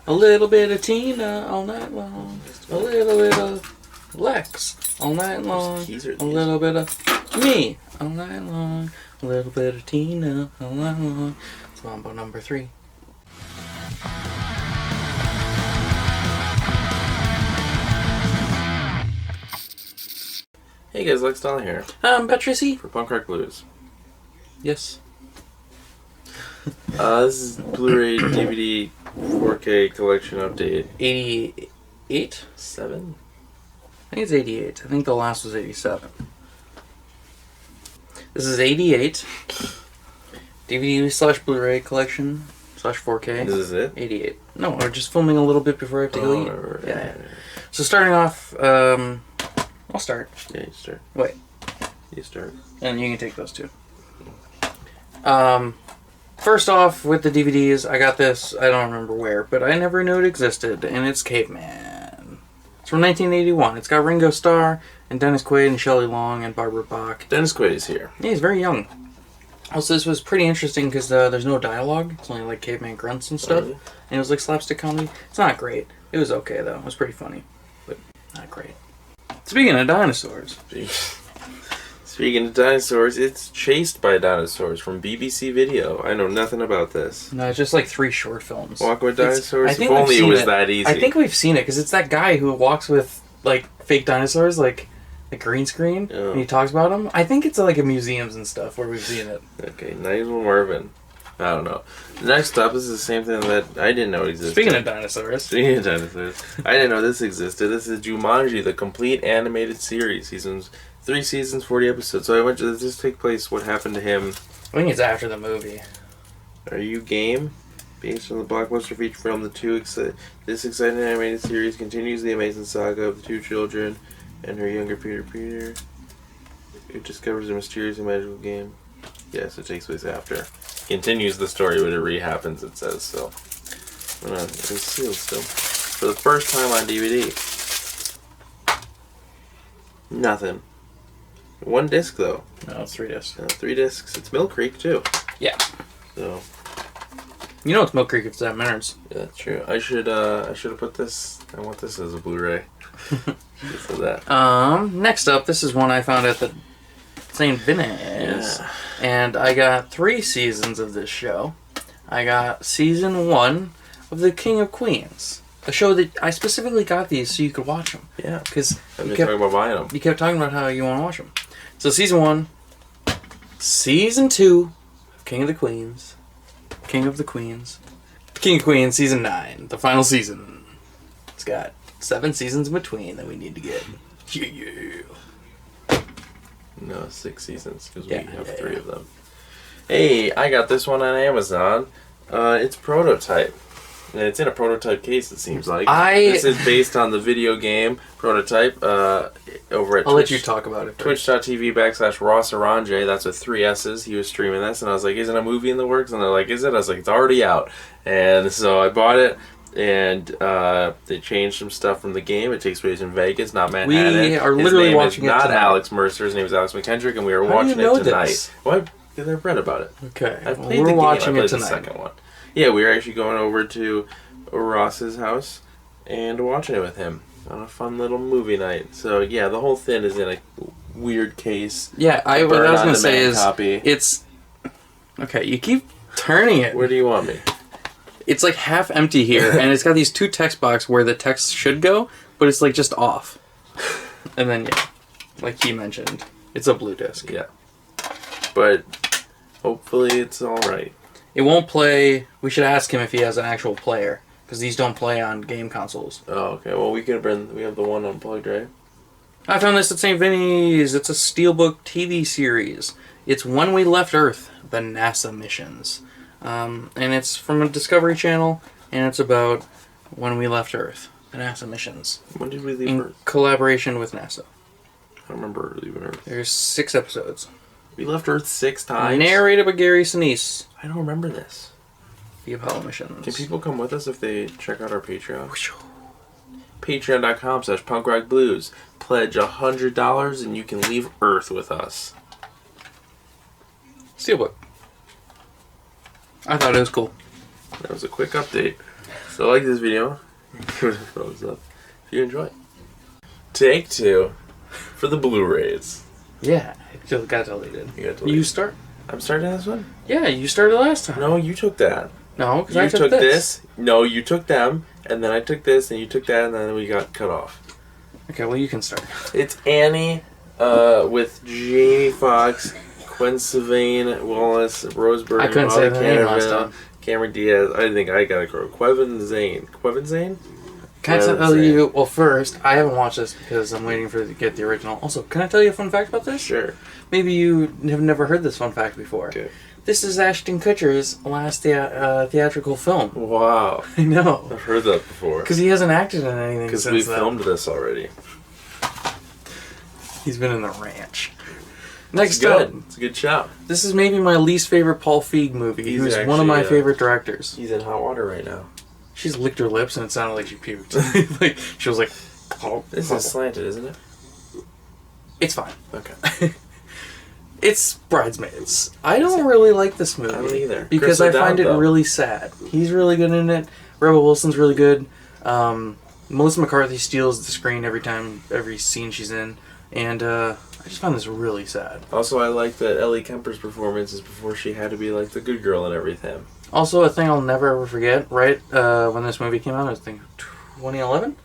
A little bit of Tina all night long. A little bit of Lex all night long. A little bit of me all night long. A little bit of Tina all night long. It's Mambo number 3. Hey guys, Lex Dollar here. I'm Patrici. For Punk Rock Blues. Yes. This is Blu-ray DVD 4K collection update. 88? 7? I think it's 88. I think the last was 87. This is 88. DVD slash Blu-ray collection slash 4K. This is it? 88. No, we're just filming a little bit before I have to go eat. Right. Yeah. So starting off, I'll start. Yeah, you start. Wait. You start. And you can take those two. First off, with the DVDs, I got this, I don't remember where, but I never knew it existed, and it's Caveman. It's from 1981. It's got Ringo Starr, and Dennis Quaid, and Shelley Long, and Barbara Bach. Dennis Quaid is here. Yeah, he's very young. Also, this was pretty interesting because there's no dialogue. It's only like caveman grunts and stuff. And it was like slapstick comedy. It's not great. It was okay, though. It was pretty funny, but not great. Speaking of dinosaurs. Speaking of dinosaurs, it's Chased by Dinosaurs from BBC Video. I know nothing about this. No, it's just like 3 short films. Walk with Dinosaurs? I think if only it was it. that easy. I think we've seen it because it's that guy who walks with like fake dinosaurs, like the green screen, and he talks about them. I think it's like in museums and stuff where we've seen it. Okay, Nigel Marvin. I don't know. Next up, this is the same thing that I didn't know existed. Speaking of dinosaurs. I didn't know this existed. This is Jumanji, the complete animated series. 3 seasons, 40 episodes. So I went to, does this take place, what happened to him? I think it's after the movie. Are you game? Based on the blockbuster feature film, this exciting animated series continues the amazing saga of the 2 children and her younger Peter, who discovers a mysterious and magical game. Yes, it takes place after. Continues the story, but it re-happens, it says, so. It's sealed still. For the first time on DVD. Nothing. 1 disc, though. No, it's 3 discs. 3 discs. It's Mill Creek, too. Yeah. So. You know it's Mill Creek if it's that minutes. Yeah, that's true. I should have put this. I want this as a Blu-ray. Just for that. Next up, this is one I found at the St. Vinny's. Yeah. And I got 3 seasons of this show. I got season 1 of The King of Queens. A show that I specifically got these so you could watch them. Yeah. Because I've been talking about buying them. You kept talking about how you want to watch them. So season 1. Season 2. King of the Queens. King of the Queens. King of Queens, season 9. The final season. It's got 7 seasons in between that we need to get. Yeah. No, 6 seasons, because we have 3 of them. Hey, I got this one on Amazon. It's Prototype. And it's in a prototype case, it seems like. This is based on the video game Prototype over at I'll let you talk about it first. Twitch.tv/Ross Aranje. That's with 3 S's. He was streaming this, and I was like, isn't a movie in the works? And they're like, is it? I was like, it's already out. And so I bought it, and they changed some stuff from the game. It takes place in Vegas, not Manhattan. We are literally watching it tonight. Not Alex Mercer. His name is Alex McKendrick, and we are watching it tonight. Why? Because I've read about it. Okay. I've played the game. Watching I played it tonight. The second one. Yeah, we were actually going over to Ross's house and watching it with him on a fun little movie night. So yeah, the whole thing is in a weird case. Yeah, what I was going to say is it's... Okay, you keep turning it. Where do you want me? It's like half empty here, and it's got these 2 text boxes where the text should go, but it's like just off. And then, yeah, like he mentioned, it's a blue disc. Yeah. But hopefully it's alright. It won't play. We should ask him if he has an actual player, because these don't play on game consoles. Oh, okay. Well, we have the one unplugged, right? I found this at St. Vinny's. It's a Steelbook TV series. It's When We Left Earth, the NASA missions. And it's from a Discovery Channel, and it's about when we left Earth, the NASA missions. When did we leave Earth? In collaboration with NASA. I don't remember leaving Earth. There's 6 episodes. We left Earth 6 times? Narrated by Gary Sinise. I don't remember this. The Apollo missions. Can people come with us if they check out our Patreon? Patreon.com/punkrockblues. Pledge $100 and you can leave Earth with us. Steelbook. I thought it was cool. That was a quick update. So like this video, give it a thumbs up if you enjoy it. Take 2 for the Blu-rays. Yeah, it got deleted. You got deleted. You start. I'm starting this one? Yeah, you started last time. No, you took that. No, because You I took this. No, you took them, and then I took this, and you took that, and then we got cut off. Okay, well, you can start. It's Annie with Jamie Foxx, Gwen Stefani, Wallace, Rose Byrne, I couldn't say the name last time. Cameron Diaz. I think I gotta go. Quevin Zane. Quevin Zane? Can I tell you? Well, first, I haven't watched this because I'm waiting for it to get the original. Also, can I tell you a fun fact about this? Sure. Maybe you have never heard this fun fact before. Okay. This is Ashton Kutcher's last theatrical film. Wow. I know. I've heard that before. Because he hasn't acted in anything Because since we then. filmed this already. He's been in The Ranch. It's Next good. up, It's a good shout. this is maybe my least favorite Paul Feig movie. He's Who's one of my actually, favorite directors. He's in hot water right now. She's licked her lips and it sounded like she puked. Like she was like, oh, This is slanted, isn't it? It's fine. Okay. It's Bridesmaids. I don't really like this movie. I don't either. Because Chris I find O'Dowd, it though. really sad. He's really good in it. Rebel Wilson's really good. Melissa McCarthy steals the screen every scene she's in. And I just found this really sad. Also, I like that Ellie Kemper's performance is before she had to be like the good girl and everything. Also, a thing I'll never ever forget, right when this movie came out, I was thinking 2011?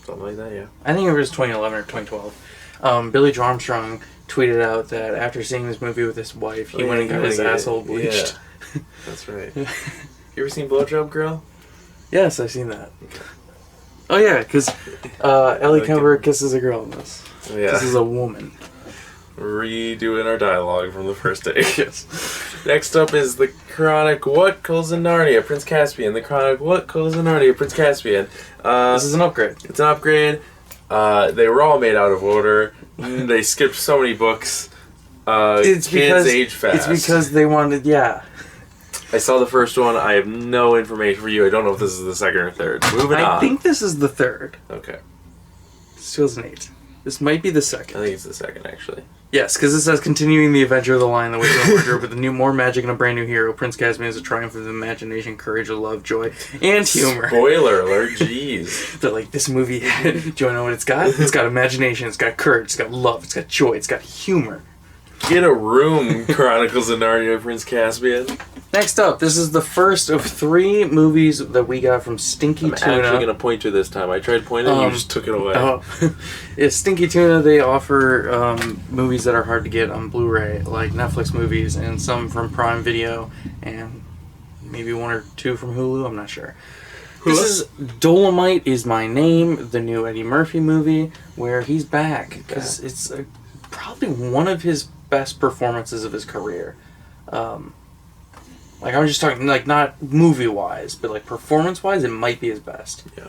Something like that, yeah. I think it was 2011 or 2012. Billy Joe Armstrong tweeted out that after seeing this movie with his wife, he went and got his asshole bleached. Yeah. That's right. You ever seen Blowjob Girl? Yes, I've seen that. Oh yeah, because Ellie Kemper kisses a girl in this. Yeah. This is a woman. Redoing our dialogue from the first day. Yes. Next up is the Chronic What Calls in Narnia, Prince Caspian. The Chronic What Calls in Narnia, Prince Caspian. This is an upgrade. It's an upgrade. They were all made out of order. They skipped so many books. It's kids age fast. It's because they wanted, yeah. I saw the first one. I have no information for you. I don't know if this is the second or third. Moving on. I think this is the third. Okay. It's 2008. This might be the I second. think it's the second, actually. Yes, because it says continuing the adventure of the Lion, the Witch, and the Wardrobe with a new, more magic and a brand new hero. Prince Caspian is a triumph of imagination, courage, of love, joy, and humor. Spoiler alert, jeez. They're like, this movie, do you know what it's got? It's got imagination, it's got courage, it's got love, it's got joy, it's got humor. Get a room, Chronicles of Narnia, Prince Caspian. Next up, this is the first of 3 movies that we got from Stinky I'm Tuna. actually going to point to this time. I tried pointing, you just took it away. Oh, yeah, Stinky Tuna, they offer movies that are hard to get on Blu-ray, like Netflix movies, and some from Prime Video, and maybe 1 or 2 from Hulu, I'm not sure. This is Dolomite Is My Name, the new Eddie Murphy movie, where he's back, because it's probably one of his best performances of his career. Like, I'm just talking, like, not movie-wise, but, like, performance-wise, it might be his best. Yeah.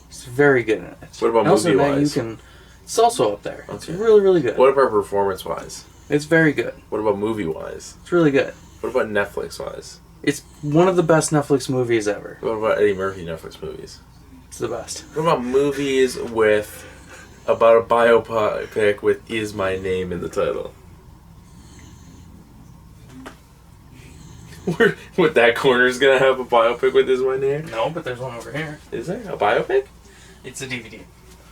He's very good in it. What about And also, now movie-wise? you can... It's also up there. Okay. It's really, really good. What about performance-wise? It's very good. What about movie-wise? It's really good. What about Netflix-wise? It's one of the best Netflix movies ever. What about Eddie Murphy Netflix movies? It's the best. What about movies about a biopic with Is My Name in the title? What, that corner's gonna have a biopic with Is My Name? No, but there's one over here. Is there a biopic? It's a DVD.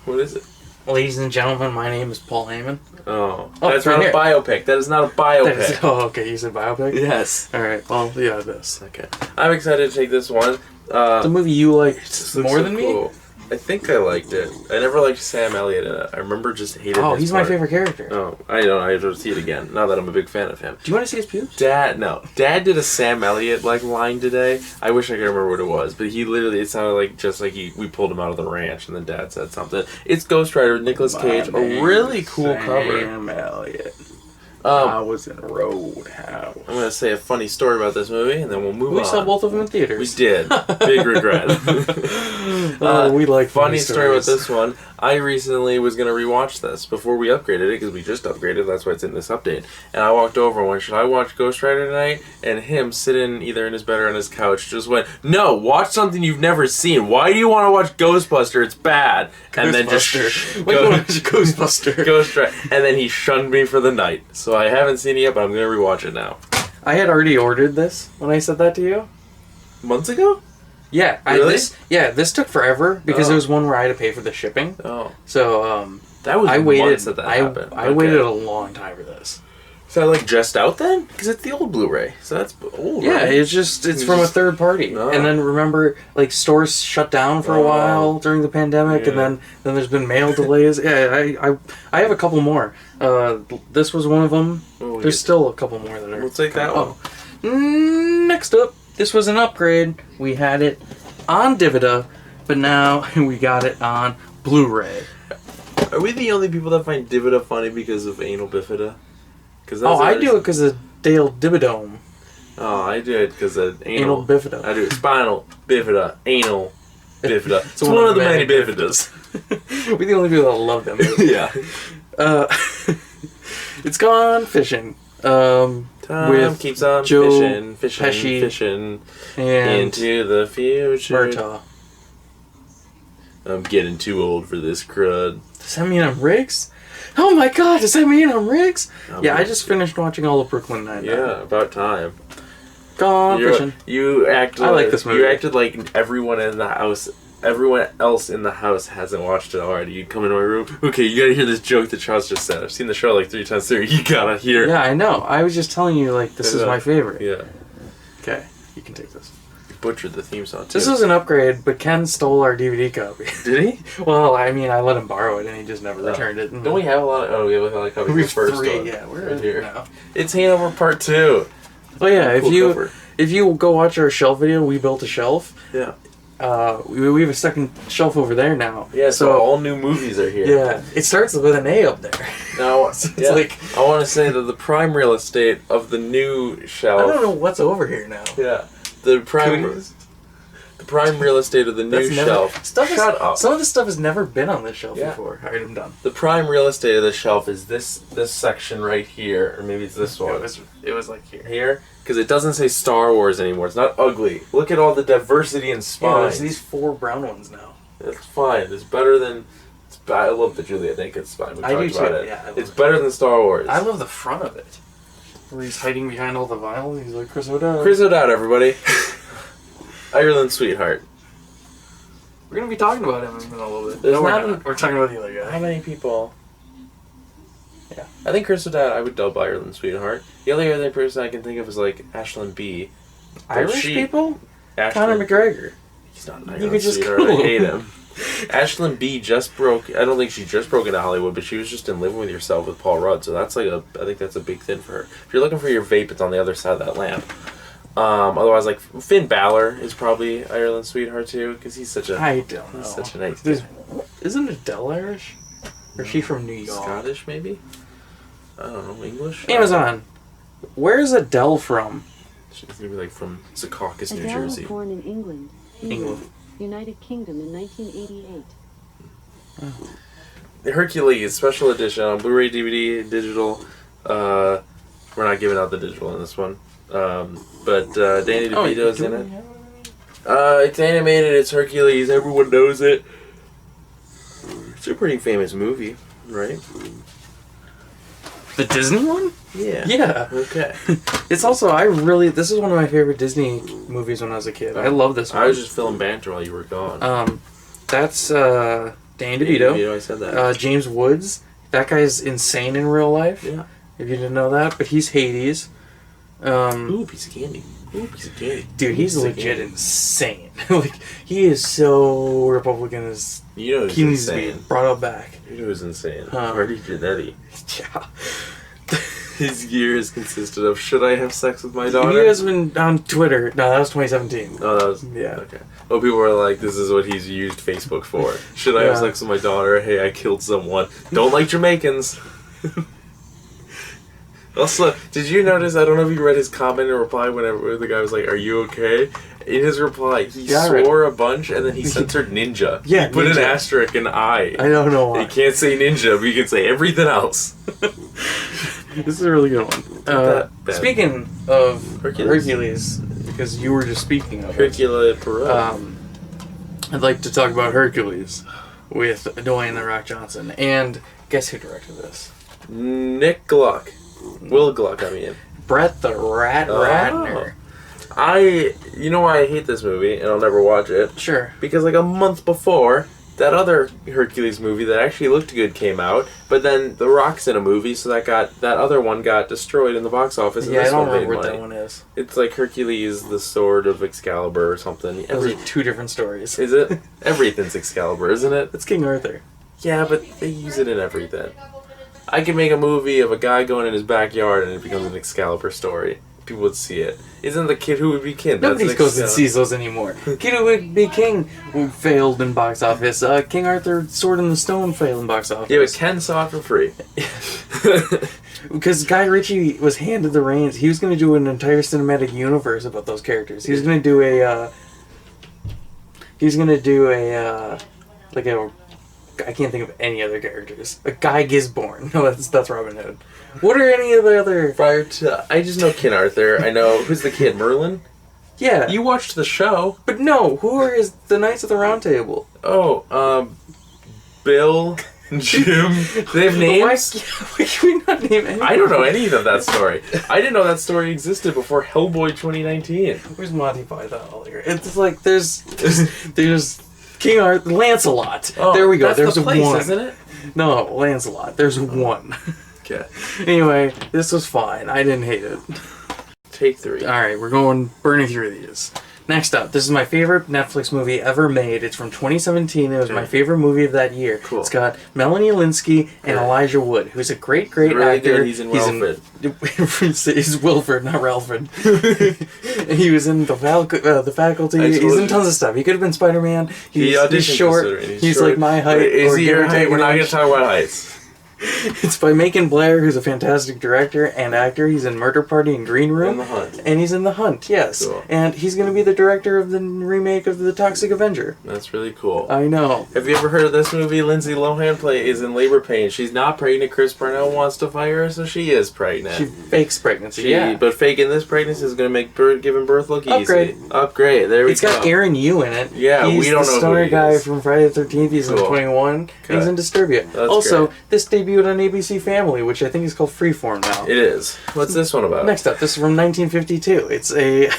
What is it? Ladies and gentlemen, my name is Paul Heyman. Oh, Oh, that's it's right not here. a biopic. That is not a biopic. Oh, okay, you said biopic? Yes. Alright, well, yeah, this. Okay. I'm excited to take this one. The movie you like Just looks more so than me? cool. I think I liked it. I never liked Sam Elliott in it. I remember just hating Oh, his he's part. my favorite character. Oh, I don't know. I have to see it again. Now that I'm a big fan of him. Do you want to see his pubes? Dad did a Sam Elliott line today. I wish I could remember what it was, but he literally, it sounded like just like we pulled him out of the ranch, and then Dad said something. It's Ghost Rider with Nicolas Cage, a really cool cover. Sam Elliott. I was in Roadhouse. I'm gonna say a funny story about this movie, and then we'll move on. We saw both of them in We theaters. did. Big regret. We like funny story about stories. this one. I recently was going to rewatch this before we upgraded it, because we just upgraded, that's why it's in this update. And I walked over and went, should I watch Ghost Rider tonight? And him sitting either in his bed or on his couch just went, no, watch something you've never seen. Why do you want to watch Ghostbuster? It's bad. And then just Wait, you want to watch Ghostbuster? Ghost Rider. And then he shunned me for the night. So I haven't seen it yet, but I'm going to rewatch it now. I had already ordered this when I said that to you. Months ago? Yeah, Really? This took forever because it was one where I had to pay for the shipping. Oh. So That was months that happened. I waited a long time for this. Is that like dressed out then? Because it's the old Blu-ray, so that's old. Yeah, right? it's from a third party. Oh. And then remember, like stores shut down for a while during the pandemic, and then there's been mail delays. Yeah, I have a couple more. This was one of them. Oh, There's still a couple more that are. We'll take that one. Next up, this was an upgrade. We had it on DVD, but now we got it on Blu-ray. Are we the only people that find Divida funny because of anal bifida? I do it because of Dale Dibidome. Oh, I do it because of Anal bifida. I do it spinal bifida, anal bifida. It's one of the many bifidas. We're the only people that love them. Yeah. It's gone fishing. Time With keeps on Joe fishing and into the future. Murtaugh. I'm getting too old for this crud. Does that mean I'm Riggs? Oh my god, does that mean I'm Riggs? I just finished watching all of Brooklyn Nine-Nine. Yeah, about time. Gone fishing. You acted. I like this movie. You acted like everyone else in the house hasn't watched it already. You come into my room. Okay, you gotta hear this joke that Charles just said. I've seen the show like 3 times through. You gotta hear. Yeah, I know. I was just telling you, like, this is my favorite. Yeah. Okay, you can take this. You butchered the theme song too. This was an upgrade, but Ken stole our DVD copy. Did he? Well, I mean, I let him borrow it, and he just never returned it. Don't we have a lot of... Oh, we have a lot of copies. We of the first 3, one. yeah. We're right here. now. It's Hanover Part 2. Oh yeah, Cool if you go watch our shelf video, we built a shelf. Yeah. We have a second shelf over there now. Yeah, so all new movies are here. Yeah, it starts with an A up there. Now, So it's like... I want to say that the prime real estate of the new shelf... I don't know what's over here now. Yeah. The prime real estate of the new shelf... Shut up. Some of this stuff has never been on this shelf before. Alright, I'm done. The prime real estate of the shelf is this section right here, or maybe it's this one. It was like here. Here? Because it doesn't say Star Wars anymore. It's not ugly. Look at all the diversity and Yeah, spines. there's these 4 brown ones now. It's fine. It's better than... I love the Juliet Naked spine. We I do talked about too. it. Yeah, It's better than Star Wars. I love the front of it. Where he's hiding behind all the vinyl. He's like, Chris O'Dowd. Chris O'Dowd, everybody. Ireland Sweetheart. We're going to be talking about him in a little bit. There's No, we're not not. We're talking about the other guy. How many people? Yeah. I think Chris O'Dowd, I would dub Ireland Sweetheart. The other person I can think of is like Ashlyn B. Irish people? Ashlyn, Conor McGregor. He's not an You Ireland could just Sweetheart. Google I hate him. him. Ashlyn B just broke... I don't think she just broke into Hollywood, but she was just in Living With Yourself with Paul Rudd, so that's like I think that's a big thing for her. If you're looking for your vape, it's on the other side of that lamp. Otherwise, like, Finn Balor is probably Ireland Sweetheart, too, because he's such a... I don't know. He's such a nice guy. Isn't Adele Irish? Or is she from New York? Scottish, maybe? I don't know, English? Amazon. Where's Adele from? She's gonna be like from Secaucus, New Adele was Jersey. born in England, England. United Kingdom in 1988. The Hercules special edition on Blu-ray, DVD, digital. We're not giving out the digital in this one. But Danny DeVito's in it. It's animated, it's Hercules, everyone knows it. It's a pretty famous movie, right? The Disney one? Yeah. Yeah. Okay. It's also, this is one of my favorite Disney movies when I was a kid. I love this one. I was just filling banter while you were gone. That's Danny DeVito. I said that. James Woods. That guy's insane in real life. Yeah. If you didn't know that. But he's Hades. Ooh, piece of candy. Dude, he's legit insane. Like, he is so Republican as You know who's he needs to insane. be brought up back. You know who's insane. Huh. Marty Jannetty. Yeah. His year has consisted of, should I have sex with my daughter? He has been on Twitter. No, that was 2017. Oh, that was... Yeah. Okay. Well, people were like, this is what he's used Facebook for. Should I have sex with my daughter? Hey, I killed someone. Don't like Jamaicans. Also, did you notice, I don't know if you read his comment and reply whenever the guy was like, are you okay? In his reply, he swore a bunch and then he censored ninja. Yeah, he put an ninja. asterisk and I. I don't know why. He can't say ninja, but he can say everything else. This is a really good one. Speaking of Hercules, because you were just speaking of Hercule Poirot. I'd like to talk about Hercules with Dwayne "The Rock" Johnson. And guess who directed this? Nick Gluck. Will Gluck, I mean. Brett the Rat Ratner. You know why I hate this movie and I'll never watch it? Sure. Because like a month before, that other Hercules movie that actually looked good came out, but then The Rock's in a movie, so that other one got destroyed in the box office. And Yeah, I this don't one made remember what money. that one is. It's like Hercules, the Sword of Excalibur or something. Those are two different stories. Is it? Everything's Excalibur, isn't it? It's King Arthur. Yeah, but they use it in everything. I could make a movie of a guy going in his backyard and it becomes an Excalibur story. People would see it. Isn't the Kid Who Would Be King? Nobody goes and sees those anymore. Kid Who Would Be King failed in box office. King Arthur, Sword in the Stone failed in box office. Yeah, but Ken saw it for free. Because Guy Ritchie was handed the reins. He was going to do an entire cinematic universe about those characters. He was going to do I can't think of any other characters. A Guy Gisborne. No, that's Robin Hood. What are any of the other... Prior to... I just know King Arthur. I know... Who's the kid? Merlin? Yeah. You watched the show. But no, who are the Knights of the Round Table? Oh, Bill... Jim... They have names? Why can we not name any? I don't know any of that story. I didn't know that story existed before Hellboy 2019. Where's Monty Python here? It's like there's King Arthur, Lancelot. Oh, there we go. That's There's the place, one, isn't it? No, Lancelot. There's one. Okay. Anyway, this was fine. I didn't hate it. Take 3. All right, we're burning through these. Next up, this is my favorite Netflix movie ever made. It's from 2017. It was my favorite movie of that year. Cool. It's got Melanie Linsky and Elijah Wood, who's a great Really actor. good. He's in Wilfred. He's Wilfred, not Ralphred. He was in the Faculty. I He's told in you. tons of stuff. He could have been Spider-Man. He's auditioned short. for it. He's like my height. Wait, is or he give your or height? take We're an not going inch. to talk about heights. It's by Macon Blair, who's a fantastic director and actor. He's in Murder Party and Green Room. In The Hunt. And he's in The Hunt, yes. Cool. And he's going to be the director of the remake of The Toxic Avenger. That's really cool. I know. Have you ever heard of this movie? Lindsay Lohan is in labor pain. She's not pregnant. Chris Parnell wants to fire her, so she is pregnant. She fakes pregnancy, yeah. But faking this pregnancy is going to make giving birth look Upgrade. easy. Upgrade. There we It's go. got Aaron Yu in it. Yeah, he's we don't the know who star he guy is. from Friday the 13th. He's in Cool. 21. And he's in Disturbia. That's also, great. this debuted on ABC Family, which I think is called Freeform now. It is. What's this one about? Next up, this is from 1952. It's a...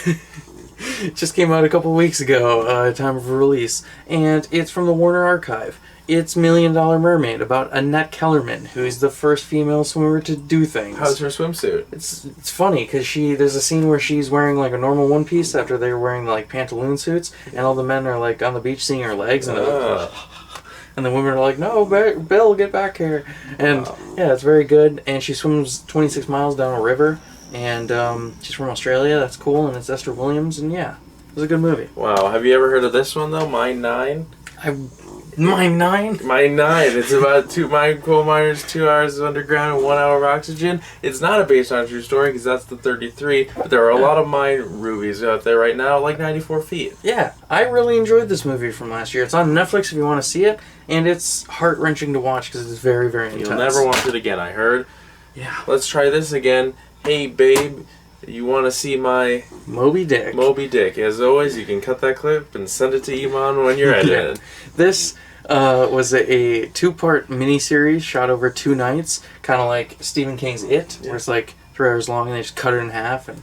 it just came out a couple weeks ago, time of release. And it's from the Warner Archive. It's $1 Million Mermaid, about Annette Kellerman, who is the first female swimmer to do things. How's her swimsuit? It's funny because there's a scene where she's wearing like a normal one piece after they were wearing like pantaloon suits, and all the men are like on the beach seeing her legs, and and the women are like, "No, Bill, get back here!" And yeah, it's very good. And she swims 26 miles down a river, and she's from Australia. That's cool, and it's Esther Williams, and yeah, it was a good movie. Wow. Have you ever heard of this one though? Mine 9. Mine 9. Mine 9. It's about 2 mine coal miners, 2 hours of underground, and 1 hour of oxygen. It's not based on a true story because that's the 33. But there are a lot of mine rubies out there right now, like 94 feet. Yeah, I really enjoyed this movie from last year. It's on Netflix if you want to see it, and it's heart-wrenching to watch because it's very, very intense. You'll never watch it again, I heard. Yeah. Let's try this again. Hey, babe, you want to see my Moby Dick. Moby Dick? As always, you can cut that clip and send it to Iman when you're edited. This was a 2-part miniseries shot over 2 nights, kind of like Stephen King's It, where it's like 3 hours long and they just cut it in half. And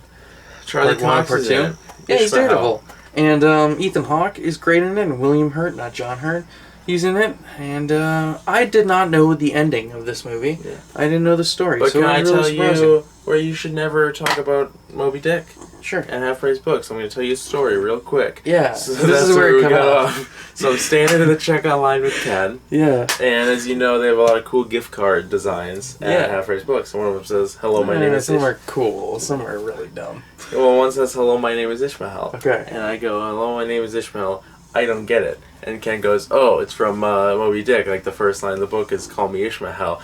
Charlie part 1, Cox part is 2. in it. Yeah, he's Ishmael. Daredevil. And Ethan Hawke is great in it, and William Hurt, not John Hurt. He's in it, and I did not know the ending of this movie. Yeah. I didn't know the story. But so can it I was really tell surprising. you where you should never talk about Moby Dick Sure. and Half-Price Books? I'm going to tell you a story real quick. Yeah, So this that's is where it we cut got off. So I'm standing in the checkout line with Ken, Yeah. and as you know, they have a lot of cool gift card designs at Yeah. Half-Price Books. And one of them says, "Hello, my name is Some Ishmael." are cool, some are really dumb. Well, one says, "Hello, my name is Ishmael." Okay. And I go, "Hello, my name is Ishmael. I don't get it." And Ken goes, "Oh, it's from Moby Dick. Like the first line of the book is call me Ishmael."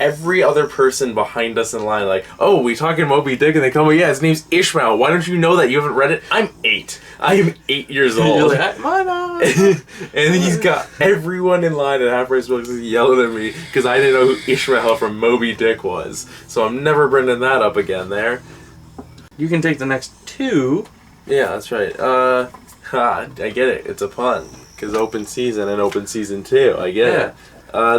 Every other person behind us in line, like, "Oh, we talking Moby Dick?" And they come, "Yeah, his name's Ishmael. Why don't you know that? You haven't read it." I'm 8. I am 8 years You're old. like, my mom. And he's got everyone in line at Half-Price Books yelling at me because I didn't know who Ishmael from Moby Dick was. So I'm never bringing that up again there. You can take the next 2. Yeah, that's right. I get it. It's a pun. Because open season and open season 2. I get it.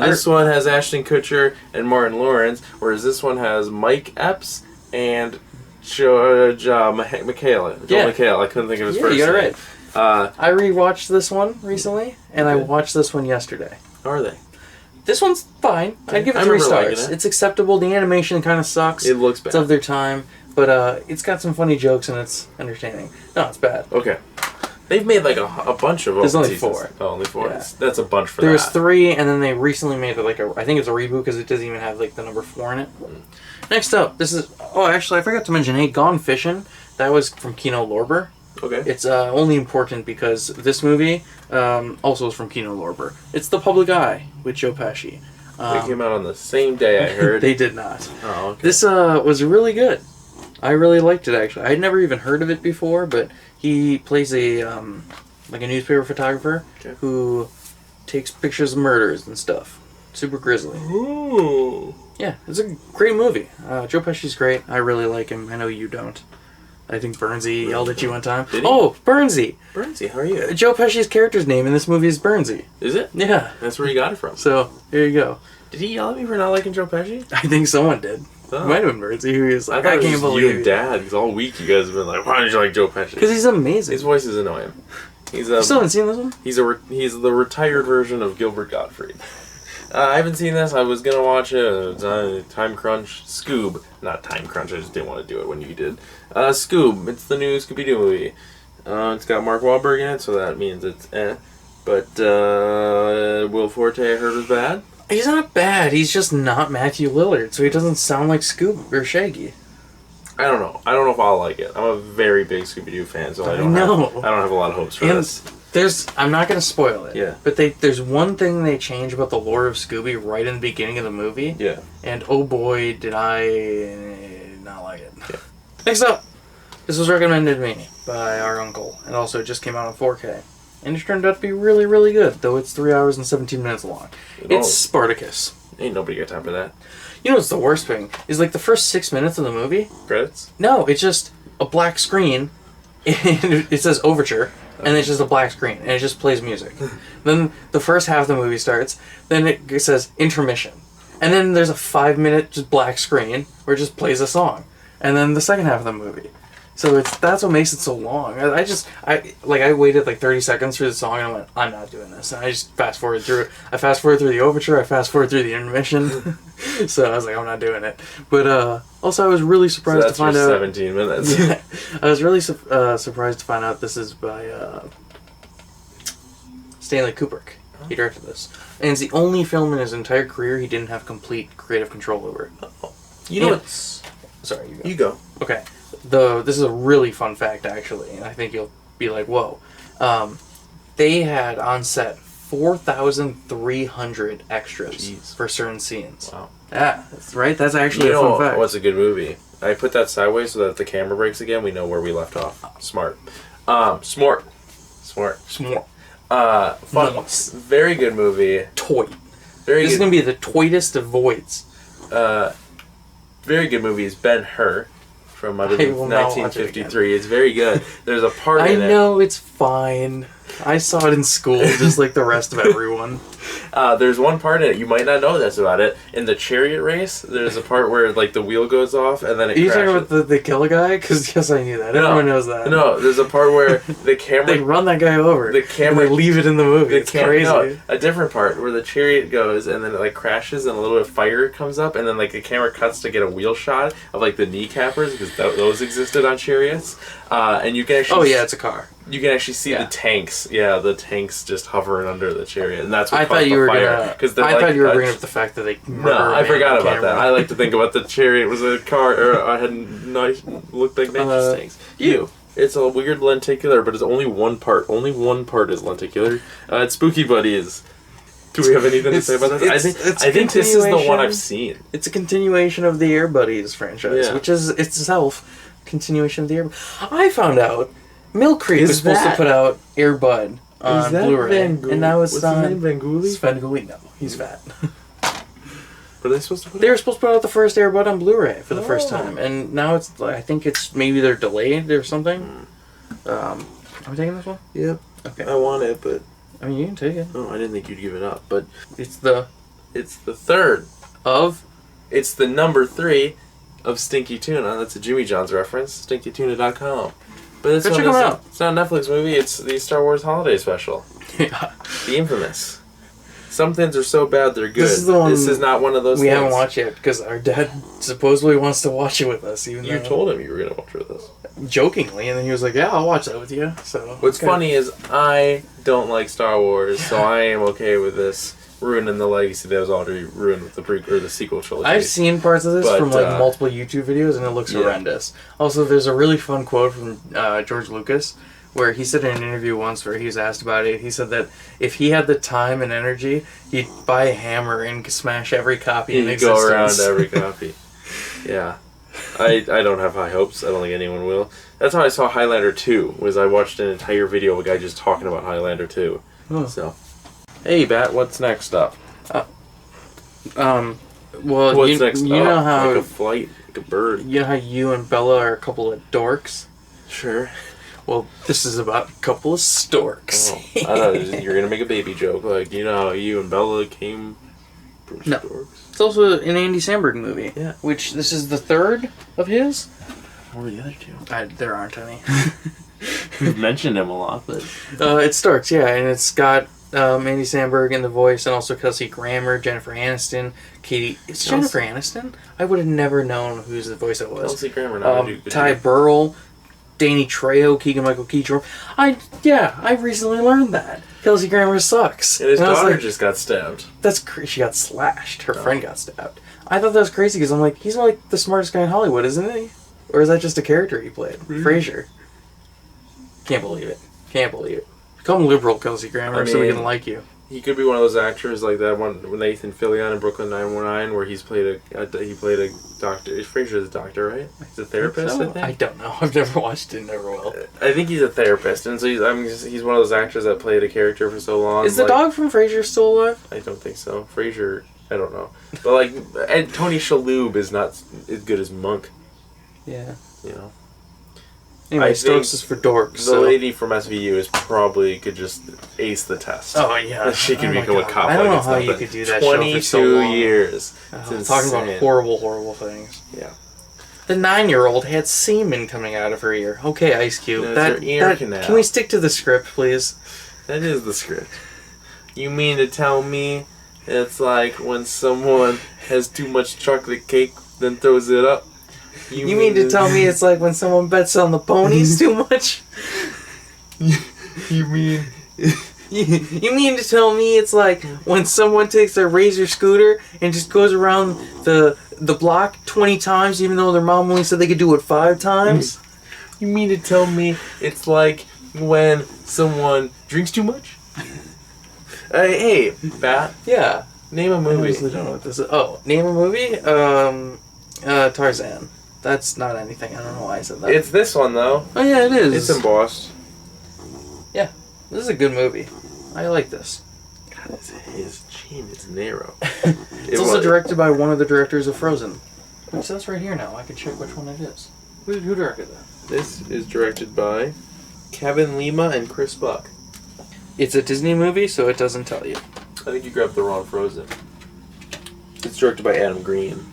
This one has Ashton Kutcher and Martin Lawrence, whereas this one has Mike Epps and Michaela. Yeah. Michaela. I couldn't think of his first you got name. it right. I rewatched this one recently, and I Okay. watched this one yesterday. How are they? This one's fine. I'd give it I 3 remember liking stars. it. It's acceptable. The animation kind of sucks. It looks bad. It's of their time, but it's got some funny jokes and it's entertaining. No, it's bad. Okay. They've made like a bunch of There's only seasons. 4. Oh, only 4? Yeah. That's a bunch for There that. was 3, and then they recently made like I think it's a reboot because it doesn't even have like the number 4 in it. Next up, this is actually I forgot to mention. Hey, Gone Fishing. That was from Kino Lorber. Okay. It's only important because this movie also is from Kino Lorber. It's The Public Eye with Joe Pesci. They came out on the same day, I heard. They did not. Oh, okay. This was really good. I really liked it, actually. I had never even heard of it before, but he plays a newspaper photographer who takes pictures of murders and stuff. Super grisly. Ooh. Yeah, it's a great movie. Joe Pesci's great. I really like him. I know you don't. I think Burnsy yelled at you one time. Did he? Oh, Burnsy! Burnsy, how are you? Joe Pesci's character's name in this movie is Burnsy. Is it? Yeah. That's where you got it from. So, here you go. Did he yell at me for not liking Joe Pesci? I think someone did. Oh. It might have been Burnsy who was like, I thought it can't was just believe you and Dad, because all week you guys have been like, why don't you like Joe Pesci? Because he's amazing. His voice is annoying. He's You still haven't seen this one? he's the retired version of Gilbert Gottfried. I haven't seen this. I was gonna watch it. It was, time crunch. Scoob, not time crunch. I just didn't want to do it when you did. Scoob. It's the new Scooby-Doo movie. It's got Mark Wahlberg in it, so that means it's eh. But Will Forte I heard was bad. He's not bad. He's just not Matthew Lillard, so he doesn't sound like Scoob or Shaggy. I don't know. I don't know if I'll like it. I'm a very big Scooby-Doo fan, so I don't have a lot of hopes for this. I'm not going to spoil it. Yeah. But there's one thing they change about the lore of Scooby right in the beginning of the movie. Yeah. And oh boy, did I not like it. Yeah. Next up, this was recommended to me by our uncle. It also just came out on 4K. And it turned out to be really, really good, though it's 3 hours and 17 minutes long. It's Spartacus. Ain't nobody got time for that. You know what's the worst thing? Is like the first 6 minutes of the movie. Credits? No, it's just a black screen. And it says Overture. And it's just a black screen. And it just plays music. Then the first half of the movie starts. Then it says Intermission. And then there's a 5-minute just black screen where it just plays a song. And then the second half of the movie. So that's what makes it so long. I waited like 30 seconds through the song and I went, I'm not doing this. And I just fast forward through it. I fast forward through the overture. I fast forward through the intermission. So I was like, I'm not doing it. But also I was really surprised to find out. 17 minutes. Yeah, I was really surprised to find out this is by Stanley Kubrick. He directed this, and it's the only film in his entire career he didn't have complete creative control over. You know what's... Sorry, you go. You go. Okay. This is a really fun fact, actually, and I think you'll be like, whoa. They had on set 4,300 extras for certain scenes. Wow. Yeah, that's right. That's actually a fun fact. What's a good movie? I put that sideways so that if the camera breaks again, we know where we left off. Smart. Smart. Fun. Nice. Very good movie. Toy. Very This is good. going to be the toitest of voids. Very good movie is Ben-Hur from I will not watch it 1953. It's very good. There's a part I in it. know, it's fine. I saw it in school just like the rest of everyone. There's one part in it, you might not know this about it. In the chariot race, there's a part where like the wheel goes off and then it Are you crashes. talking about the kill a guy? Because yes, I knew that. No. Everyone knows that. No, there's a part where the camera... They run that guy over. The camera- And they leave it in the movie. It's crazy. No, a different part where the chariot goes and then it like crashes and a little bit of fire comes up and then like the camera cuts to get a wheel shot of like the kneecappers because those existed on chariots. And you can actually... Oh yeah, it's a car. You can actually see the tanks. Yeah, the tanks just hovering under the chariot, and that's what I caused thought you the were fire. I thought you were bringing up the fact that they No, I forgot about that. I like to think about the chariot was a car, or I had nice, looked like nice tanks. It's a weird lenticular, but it's only one part. Only one part is lenticular. It's Spooky Buddies. Do we have anything to say about that? I think this is the one I've seen. It's a continuation of the Air Buddies franchise, Yeah. which is itself continuation of the Air. I found out Mill Creek was supposed to put out Air Bud on Blu-ray, and now it's on. What's his name? Vanguli? Svengoolie? No, he's fat. Were they supposed to put? They were supposed to put out the first Air Bud on Blu-ray for the first time, and now it's. I think it's maybe they're delayed or something. Are we taking this one? Yep. Okay. I want it, but I mean, you can take it. oh, I didn't think you'd give it up. But It's the it's the third. of. It's the number 3 of Stinky Tuna. That's a Jimmy John's reference. StinkyTuna.com. But this Go one check 'em out. it's not a Netflix movie. It's the Star Wars Holiday Special. Yeah. The infamous. Some things are so bad they're good. This is the one This is not one of those we things. haven't watched yet because our dad supposedly wants to watch it with us. Even You though, told him you were going to watch it with us. jokingly, and then he was like, "Yeah, I'll watch that with you." So What's okay. funny is I don't like Star Wars, so I am okay with this ruining the legacy that was already ruined with the prequel or the sequel trilogy. I've seen parts of this But, from like multiple YouTube videos, and it looks yeah. horrendous. Also, there's a really fun quote from George Lucas where he said in an interview once where he was asked about it. He said that if he had the time and energy, he'd buy a hammer and smash every copy in You existence. go around every copy. Yeah. I don't have high hopes. I don't think anyone will. That's how I saw Highlander 2, was I watched an entire video of a guy just talking about Highlander 2. Oh. So, hey, Bat, what's next up? Well, What's next you up? know how Like a flight, like a bird. you know how you and Bella are a couple of dorks. Sure. Well, this is about a couple of storks. Oh, I thought you were going to make a baby joke. Like, you know how you and Bella came from No. storks? It's also an Andy Samberg movie. Yeah. Which this is the third of his. What were the other two? There aren't any. You've mentioned him a lot, but... It's Starks, yeah, and it's got Andy Samberg in the voice, and also Kelsey Grammer, Jennifer Aniston, Katie. It's Jennifer Aniston. I would have never known whose the voice it was. Kelsey Grammer, not a Ty Burrell, Danny Trejo, Keegan Michael Key. I recently learned that Kelsey Grammer sucks. And his I was daughter like, just got stabbed. she got slashed. Her friend got stabbed. I thought that was crazy because I'm like, he's like the smartest guy in Hollywood, isn't he? Or is that just a character he played? Frasier. Can't believe it. Can't believe it. Become liberal, Kelsey Grammer, so we can like you. He could be one of those actors like that one with Nathan Fillion in Brooklyn 919, where he played a doctor. Frasier's a doctor, right? He's a therapist. I think. I don't know. I've never watched it. Never will. I think he's a therapist, and so he's one of those actors that played a character for so long. Is the dog from Frasier still alive? I don't think so. Frasier, I don't know, but and Tony Shalhoub is not as good as Monk. Yeah. You know. Anyway, I Storks think is for dorks. The lady from SVU could just ace the test. Oh yeah, She can my become a God. cop. I don't like know it's how you nothing. could do that show 22 for so long. years. Talking about insane. horrible things. Yeah. The 9-year-old had semen coming out of her ear. Okay, Ice Cube. No, it's her ear canal. Can we stick to the script, please? That is the script. You mean to tell me it's like when someone has too much chocolate cake, then throws it up? You mean to tell me it's like when someone bets on the ponies too much? You mean... You mean to tell me it's like when someone takes their Razor scooter and just goes around the block 20 times even though their mom only said they could do it 5 times? You mean to tell me it's like when someone drinks too much? Hey, Bat, Yeah. name a I movie. honestly don't know what this is. Oh, name a movie? Tarzan. That's not anything. I don't know why I said that. It's this one, though. Oh yeah, it is. It's embossed. Yeah. This is a good movie. I like this. God, his chin is narrow. It's also directed by one of the directors of Frozen. Which says right here now. I can check which one it is. Who directed that? This is directed by Kevin Lima and Chris Buck. It's a Disney movie, so it doesn't tell you. I think you grabbed the wrong Frozen. It's directed by Adam Green.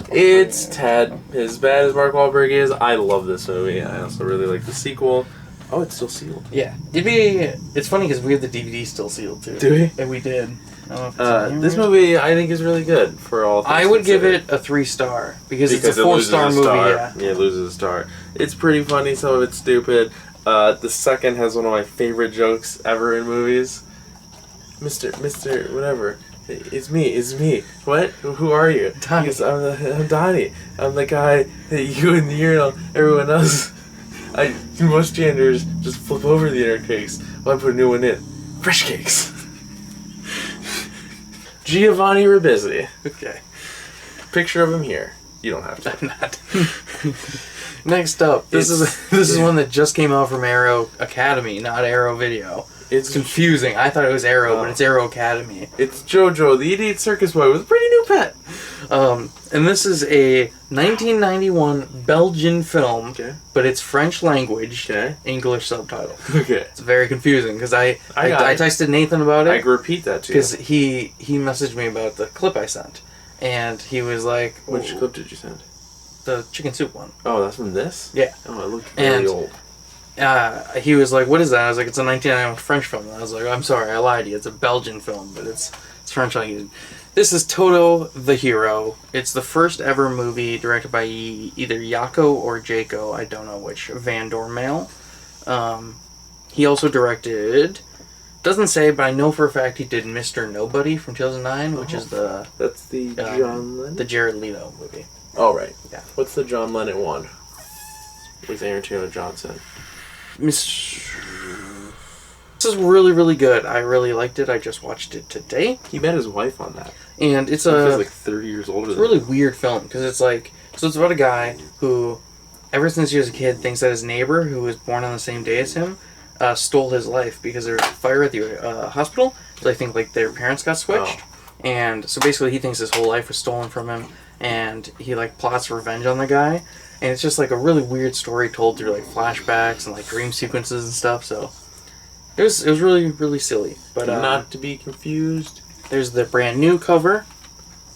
It's Ted. As bad as Mark Wahlberg is, I love this movie. I also really like the sequel. Oh, it's still sealed. Yeah. It's funny because we have the DVD still sealed too. Do we? And we did. I don't know if it's in This here. movie, I think, is really good for all things I would give considered. it a 3-star because it's Because a it loses 4-star a movie. star. Yeah. It loses a star. It's pretty funny. Some of it's stupid. The second has one of my favorite jokes ever in movies. Mr. Whatever. It's me. What? Who are you? Donnie. He goes, I'm Donnie. I'm the guy that you in the urinal, everyone else. Most genders just flip over the inner cakes. Well, I put a new one in. Fresh cakes. Giovanni Ribisi. Okay. Picture of him here. You don't have to. I'm not. Next up, this is one that just came out from Arrow Academy, not Arrow Video. It's confusing. I thought it was Arrow, but it's Arrow Academy. It's JoJo, the Idiot Circus Boy, with a pretty new pet. And this is a 1991 Belgian film, Okay. but it's French language, Okay. English subtitle. Okay. It's very confusing because I got it. texted Nathan about I it can repeat that to you. because he messaged me about the clip I sent, and he was like, Which clip did you send? the chicken soup one. Oh, that's from this? Yeah. Oh, it looked very And- old. He was like, "What is that?" I was like, "It's a 1991 French film." And I was like, "I'm sorry, I lied to you. It's a Belgian film, but it's French language." This is Toto the Hero. It's the first ever movie directed by either Jaco or Jaco, I don't know which, Van Dormael. He also directed, doesn't say, but I know for a fact he did Mr. Nobody from 2009, which is That's the John Lennon? the Jared Leto movie. Oh, right. Yeah. What's the John Lennon one? With Aaron Taylor Johnson. This is really, really good. I really liked it. I just watched it today. He met his wife on that. And it's He was like 30 years older it's a than really him. weird film because it's like, so it's about a guy who, ever since he was a kid, thinks that his neighbor, who was born on the same day as him, stole his life because there was a fire at the hospital. So I think like their parents got switched, and so basically he thinks his whole life was stolen from him, and he like plots revenge on the guy, and it's just like a really weird story told through like flashbacks and like dream sequences and stuff. So it was really, really silly. But Not to be confused there's the brand new cover.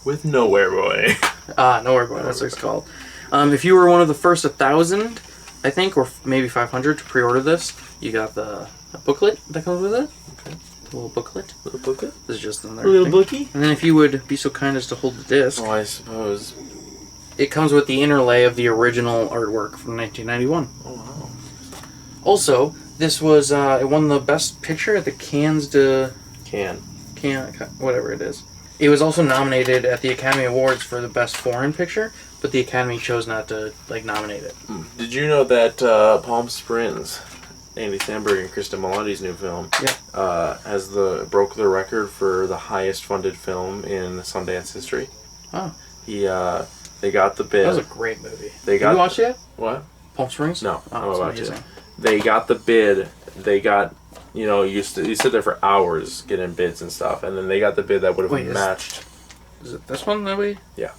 with Nowhere Boy. Nowhere Boy, that's what it's called. If you were one of the first 1,000, I think, or maybe 500 to pre-order this, you got the booklet that comes with it. Okay. The little booklet. Little booklet? This is just another A little thing. bookie? And then if you would be so kind as to hold the disc, Oh, I suppose. it comes with the interlay of the original artwork from 1991. Oh, wow. Also, this was, it won the best picture at the Cannes de... whatever it is. It was also nominated at the Academy Awards for the best foreign picture, but the Academy chose not to nominate it. Did you know that Palm Springs, Andy Samberg and Kristen Milioti's new film, broke the record for the highest funded film in Sundance history? Oh, They got the bid. that was a great movie. They Have you watched it yet? What? Palm Springs? No, Oh, I'm it's about to. amazing. They got the bid. They got, you sit there for hours getting bids and stuff, and then they got the bid that would have matched. Is it this one that we... Yeah.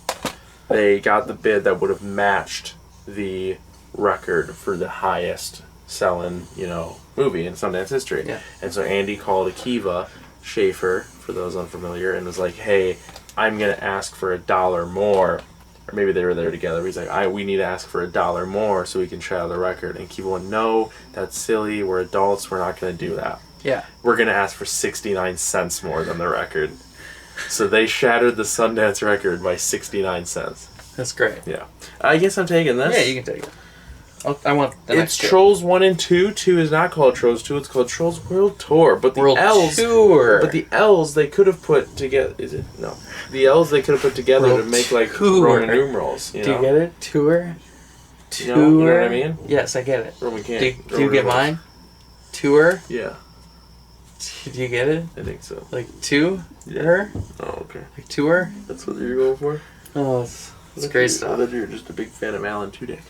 They got the bid that would have matched the record for the highest selling, movie in Sundance history. Yeah. And so Andy called Akiva Schaffer, for those unfamiliar, and was like, "Hey, I'm going to ask for $1 more." Or maybe they were there together. He's like, we need to ask for $1 more so we can shadow the record. And Akiva went, "No, that's silly. We're adults. We're not going to do that. Yeah. We're going to ask for 69 cents more than the record." So they shattered the Sundance record by 69 cents. That's great. Yeah. I guess I'm taking this. Yeah, you can take it. I want the next It's two. Trolls 1 and 2. 2 is not called Trolls 2. It's called Trolls World Tour. But the World L's... Tour. But the L's they could have put together... Is it? No. The L's they could have put together World to make, like, Tour. Roman numerals. Do you get it? Tour? You know what I mean? Yes, I get it. Roman Do can't. you get mine? Tour? Yeah. Do you get it? I think so. Like two? Her? Oh, okay. Like tour? That's what you're going for? Oh, it's great I stuff. thought you were just a big fan of Alan Tudyk.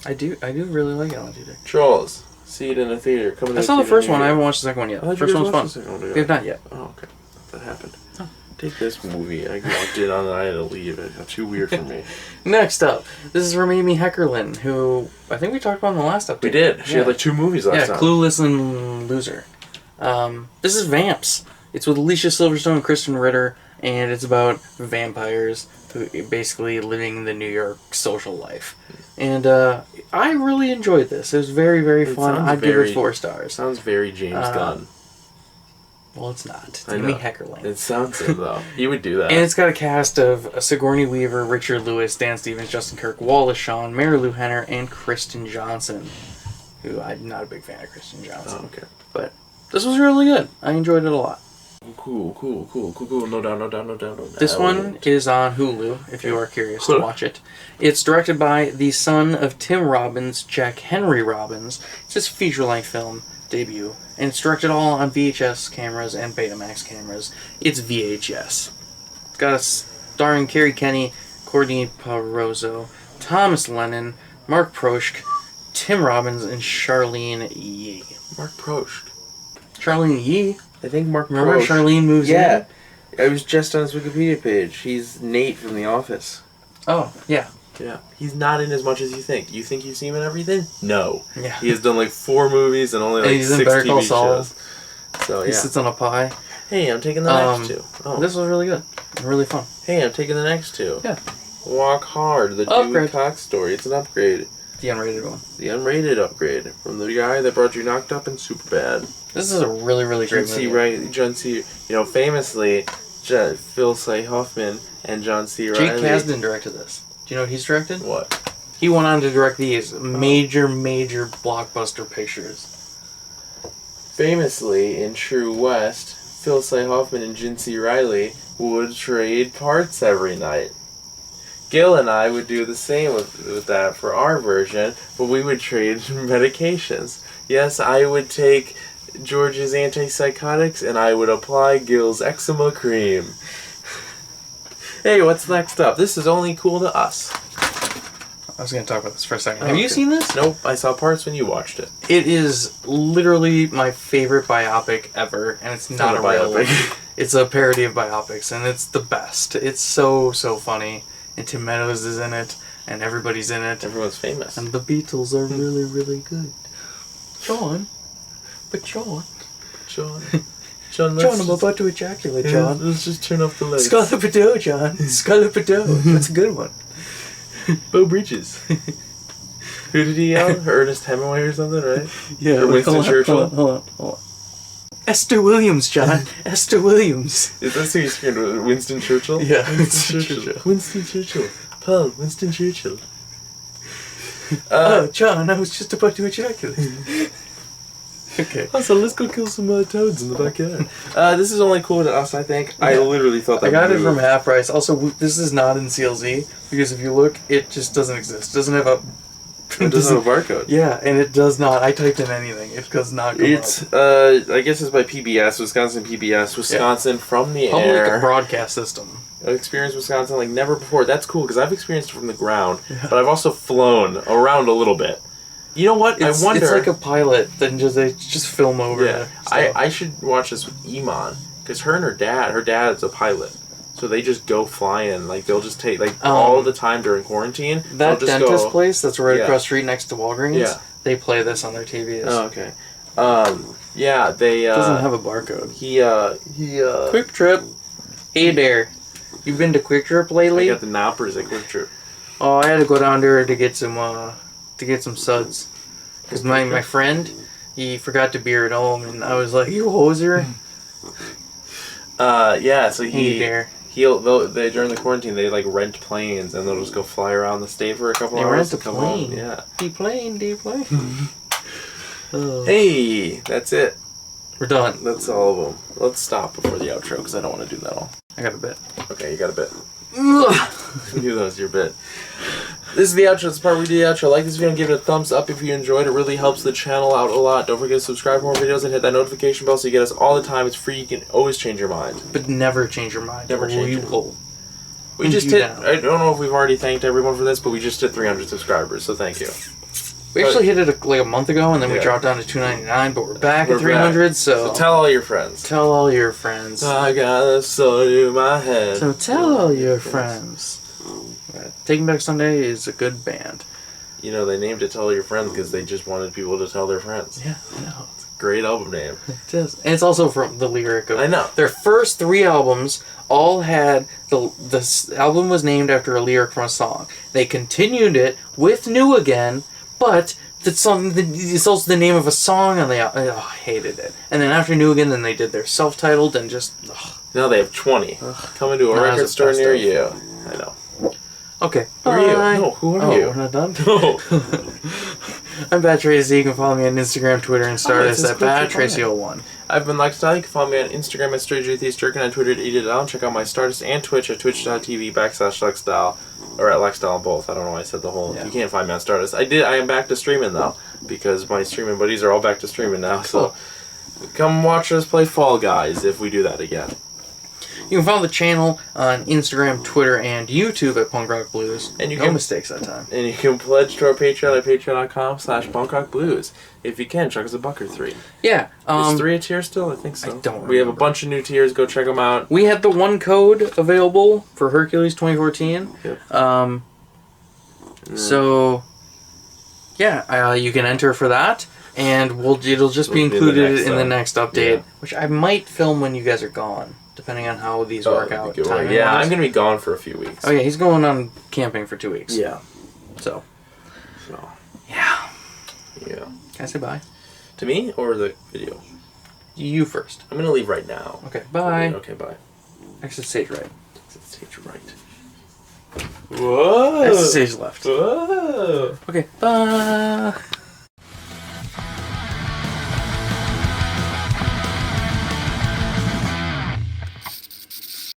I do really like Alan Tudyk. Trolls. See it in a theater. Coming I to saw the the first theater one. I near you. haven't watched the second one yet. I thought The you first guys one's watched fun. the second one We have not yet. Oh, okay. That happened. Oh. Take this movie. I walked in on it. I had to leave. It got too weird for me. Next up, this is from Amy Heckerlin, who I think we talked about in the last update. We did. She had like 2 movies last time. Clueless and Loser. This is Vamps. It's with Alicia Silverstone and Kristen Ritter, and it's about vampires who basically living the New York social life. And I really enjoyed this. It was very, very fun. I'd give it 4 stars. Sounds very James Gunn. Well, it's not. It's I Amy know. Heckerling. It sounds it though. You would do that. And it's got a cast of Sigourney Weaver, Richard Lewis, Dan Stevens, Justin Kirk, Wallace Shawn, Mary Lou Henner, and Kristen Johnson, who I'm not a big fan of Kristen Johnson. Oh, okay. But this was really good. I enjoyed it a lot. Cool. No doubt. This one is on Hulu, if you are curious to watch it. It's directed by the son of Tim Robbins, Jack Henry Robbins. It's his feature-length film debut, and it's directed all on VHS cameras and Betamax cameras. It's VHS. It's got starring Carrie Kenny, Courtney Parozzo, Thomas Lennon, Mark Proshk, Tim Robbins, and Charlene Yee. Mark Proshk. Charlene Yee? I think Mark Remember Proshk. Charlene moves in? Yeah. I was just on his Wikipedia page. He's Nate from The Office. Oh, yeah. Yeah. He's not in as much as you think. You think you see him in everything? No. Yeah. He has done like 4 movies and only like he's in 6 Better Call TV Saul. shows. So He yeah. sits on a pie. Hey, I'm taking the next 2. Oh. This was really good. Really fun. Hey, I'm taking the next 2. Yeah. Walk Hard, the Upgrade. Dewey Cox story. It's an upgrade. The unrated one. The unrated upgrade from the guy that brought you Knocked Up and Superbad. This is a really, really great movie. John C. Famously, Phil C. Hoffman and John C. Reilly. Jake Kasdan directed this. Do you know what he's directed? What? He went on to direct these major blockbuster pictures. Famously, in True West, Phil C. Hoffman and John C. Reilly would trade parts every night. Gil and I would do the same with that for our version, but we would trade medications. Yes, I would take George's antipsychotics, and I would apply Gil's eczema cream. Hey, what's next up? This is only cool to us. I was going to talk about this for a second. Have you seen this? Nope, I saw parts when you watched it. It is literally my favorite biopic ever, and it's not a real one. It's a parody of biopics, and it's the best. It's so funny. And Tim Meadows is in it, and everybody's in it. Everyone's famous. And the Beatles are really, really good. John, I'm about to ejaculate, John. Let's just turn off the lights. Scalapado, John. Scalapado. That's a good one. Bo Bridges. Who did he yell? Ernest Hemingway or something, right? Yeah. Or Winston Churchill? Hold on. Esther Williams, John. Esther Williams. Is that who you screamed? Winston Churchill? Yeah. Winston Churchill. Winston Churchill. Paul, Winston Churchill. Oh, John, I was just about to ejaculate. Okay. So let's go kill some toads in the backyard. This is only cool to us, I think. Yeah. I literally thought that I got it from half price. Also, this is not in CLZ, because if you look, it just doesn't exist. It doesn't have a... It doesn't have a barcode. Yeah, and it does not. I typed in anything. It does not come It's, up. I guess it's by PBS, Wisconsin PBS. Wisconsin from the Public air. broadcast system. I've experienced Wisconsin like never before. That's cool, because I've experienced it from the ground, but I've also flown around a little bit. You know what? I wonder... It's like a pilot, then they just film over Yeah, it. I should watch this with Iman, because her and her dad's a pilot. So they just go flying, like they'll just take all the time during quarantine. That dentist place that's right across the street next to Walgreens. Yeah. They play this on their TVs. Oh, okay. Yeah, they. It doesn't have a barcode. He. Quick Trip. Hey there. You been to Quick Trip lately? I got the knoppers at Quick Trip. Oh, I had to go down there to get some suds. Because my friend, he forgot to beer at home, and I was like, "You hoser." Yeah. So Hey there. They during the quarantine they like rent planes and they'll just go fly around the state for a couple hours. They rent a plane. Yeah. D-plane. Hey, that's it. We're done. That's all of them. Let's stop before the outro because I don't want to do that all. I got a bit. Okay, you got a bit. I knew that was your bit. This is the outro. This is the part where we do the outro. Like this video and give it a thumbs up if you enjoyed. It really helps the channel out a lot. Don't forget to subscribe for more videos and hit that notification bell so you get us all the time. It's free. You can always change your mind. But never change your mind. Never change you it. will. We just hit... I don't know if we've already thanked everyone for this, but we just hit 300 subscribers, so thank you. We actually hit it like a month ago, and then we dropped down to $2.99, but we're back at 300, so tell all your friends. Tell all your friends. I got a sword in my head. So tell all your friends. Taking Back Sunday is a good band. You know, they named it Tell All Your Friends because they just wanted people to tell their friends. Yeah, I know. It's a great album name. It is. And it's also from the lyric of... I know. Their first 3 albums all had... The album was named after a lyric from a song. They continued it with New Again, but... It's also the name of a song, and I hated it. And then after New Again, then they did their self-titled, and just... Now they have 20. Coming to a record store near you. I know. Okay. Who are you? No, who are you? We're not done? No. I'm Bad Tracy. You can follow me on Instagram, Twitter, and Stardust at BadTracy01. I've been Lexstyle. You can follow me on Instagram at StrayJTheist, and on Twitter at EatItOut. Check out my Stardust and Twitch at twitch.tv/Lexstyle. Or at Lexstyle on both. I don't know why I said the whole... Yeah. You can't find me on Stardust. I am back to streaming, though. Because my streaming buddies are all back to streaming now. So come watch us play Fall Guys if we do that again. You can follow the channel on Instagram, Twitter, and YouTube at Punk Rock Blues. And you no mistakes that time. And you can pledge to our Patreon at patreon.com/punkrockblues. If you can, chuck us a $1 or $3. Yeah. Is 3 a tier still? I think so. I don't remember. We have a bunch of new tiers. Go check them out. We had the one code available for Hercules 2014. Yep. So, yeah, you can enter for that. And it'll just be included in the next update, which I might film when you guys are gone. depending on how these work that'd out. be good. Yeah, I'm going to be gone for a few weeks. Oh, yeah, he's going on camping for 2 weeks. Yeah. So, So, yeah. yeah. Can I say bye? To me or the video? You first. I'm going to leave right now. Okay, bye. Okay, bye. Exit stage right. Stage right. Whoa! Exit stage left. Whoa! Okay, bye.